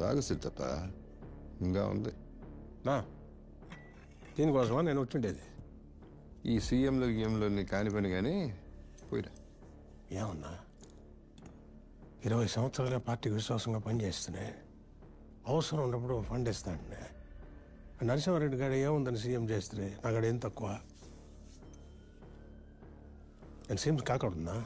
తాగు సిద్ధప్ప, ఇంకా ఉంది. దీనికోసమా నేను వచ్చిండేది? ఈ సీఎంలు గీఎంలు నీ కాని పని కానీ పోయిరా. ఏమన్నా 20 సంవత్సరాలుగా పార్టీకి విశ్వాసంగా పనిచేస్తున్నాయి. అవసరం ఉన్నప్పుడు ఫండ్ ఇస్తాను. నరసింహారెడ్డి గారు ఏముందని సీఎం చేస్తే నాకు ఏం తక్కువ? నేను సీఎం కాకూడదున్నా?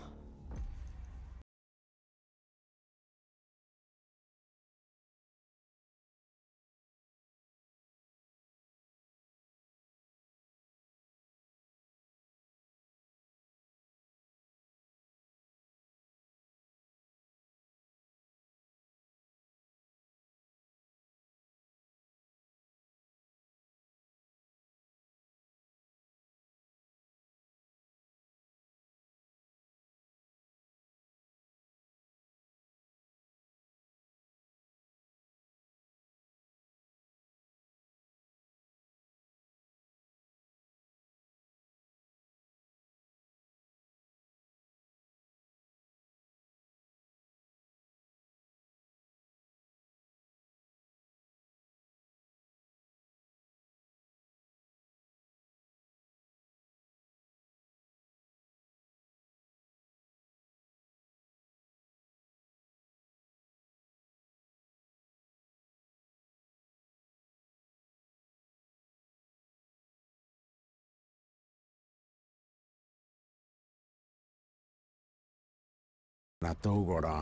నాతో కూడా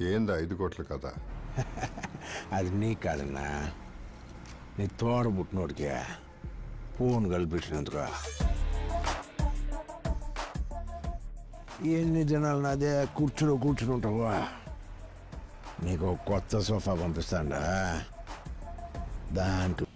ఏందా 5 కోట్ల కథ? అది నీ కాదన్నా, నీ తోడ పుట్టినోడికి ఫోన్ కల్పించినందుకు. ఎన్ని జనాలను అదే కూర్చుని ఉంటావా? నీకు కొత్త సోఫా పంపిస్తాడా? దాంట్లో